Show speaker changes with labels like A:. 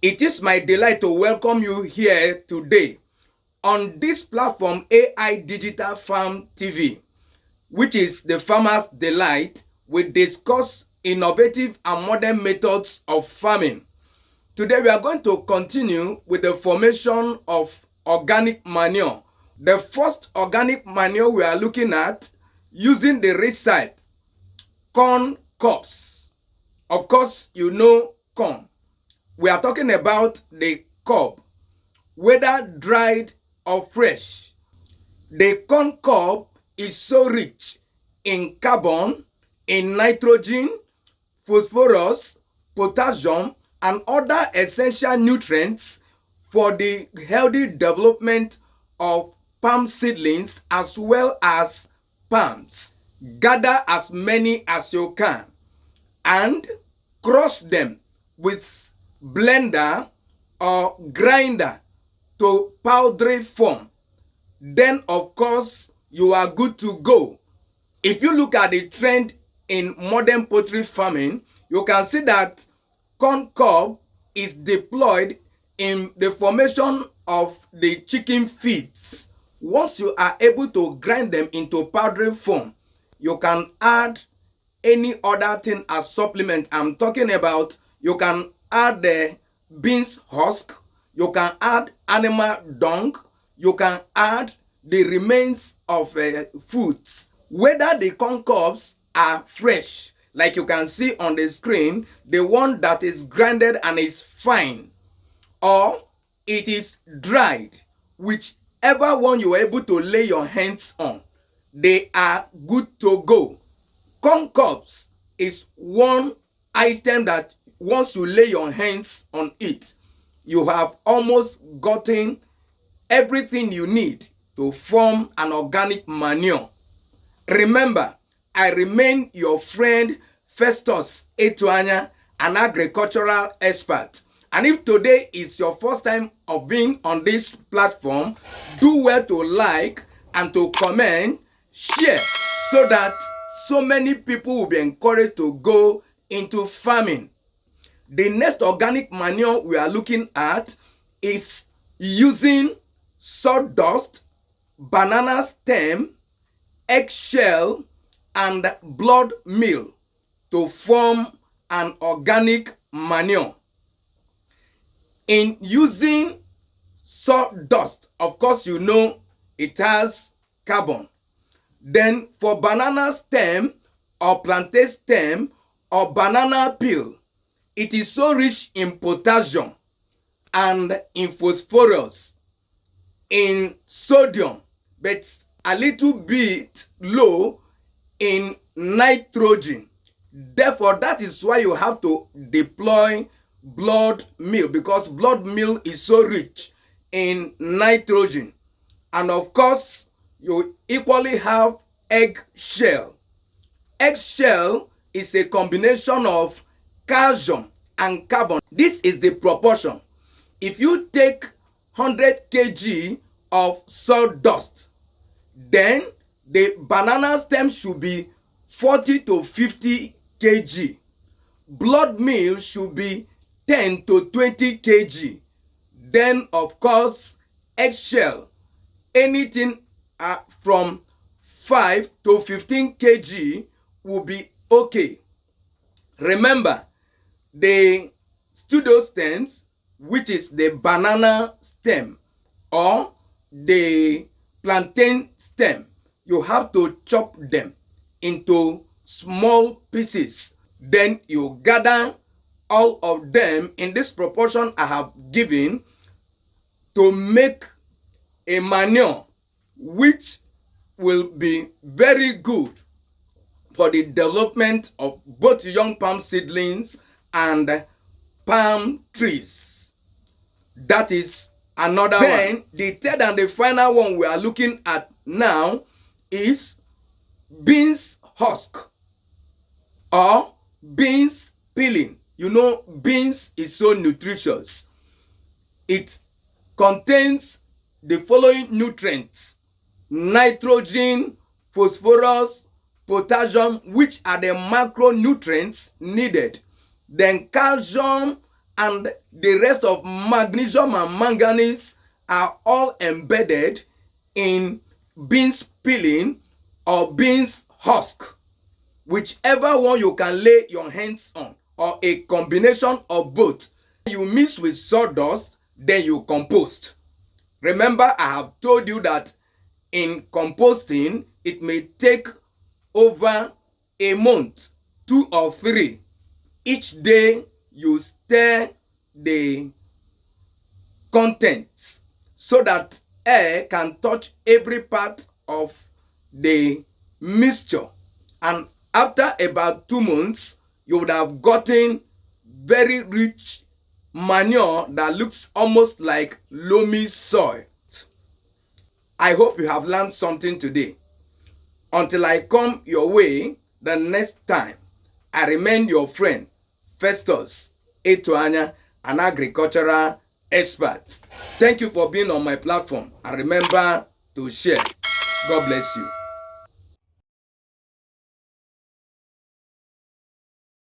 A: It is my delight to welcome you here today on this platform AI Digital Farm TV, which is the Farmer's Delight. We discuss innovative and modern methods of farming. Today we are going to continue with the formation of organic manure. The first organic manure we are looking at using the recipe corn cobs. Of course, you know corn. We are talking about the cob, whether dried or fresh. The corn cob is so rich in carbon, in nitrogen, phosphorus, potassium, and other essential nutrients for the healthy development of palm seedlings as well as palms. Gather as many as you can and crush them with blender or grinder to powdery form. Then of course you are good to go. If you look at the trend in modern poultry farming, you can see that corn cob is deployed in the formation of the chicken feeds. Once you are able to grind them into powdery form, you can add any other thing as supplement. I'm talking about you can add the beans husk, you can add animal dung, you can add the remains of foods. Whether the corn cobs are fresh, like you can see on the screen, the one that is grinded and is fine, or it is dried, whichever one you are able to lay your hands on, they are good to go. Corn cobs is one item that once you lay your hands on it, you have almost gotten everything you need to form an organic manure. Remember, I remain your friend Festus Etuanya, an agricultural expert. And if today is your first time of being on this platform, do well to like and to comment, share, so that so many people will be encouraged to go into farming. The next organic manure we are looking at is using sawdust, banana stem, eggshell, and blood meal to form an organic manure. In using sawdust, of course you know it has carbon. Then for banana stem or plantain stem or banana peel, it is so rich in potassium and in phosphorus, in sodium, but a little bit low in nitrogen. Therefore, that is why you have to deploy blood meal, because blood meal is so rich in nitrogen. And of course, you equally have eggshell. Eggshell is a combination of calcium and carbon. This is the proportion. If you take 100 kg of sawdust, then the banana stem should be 40 to 50 kg. Blood meal should be 10 to 20 kg. Then of course eggshell, anything from 5 to 15 kg will be okay. Remember, the pseudo stems, which is the banana stem or the plantain stem, you have to chop them into small pieces. Then you gather all of them in this proportion I have given to make a manure which will be very good for the development of both young palm seedlings and palm trees. That is another one. Then the third and the final one we are looking at now is beans husk or beans peeling. You know, beans is so nutritious. It contains the following nutrients: nitrogen, phosphorus, potassium, which are the macronutrients needed. Then calcium and the rest of magnesium and manganese are all embedded in beans peeling or beans husk, whichever one you can lay your hands on, or a combination of both. You mix with sawdust, then you compost. Remember, I have told you that in composting, it may take over a month, 2 or 3. Each day you stir the contents so that air can touch every part of the mixture, and after about 2 months you would have gotten very rich manure that looks almost like loamy soil. I hope you have learned something today. Until I come your way the next time, I remain your friend, Festus Etoanya, an agricultural expert. Thank you for being on my platform, and remember to share. God bless you.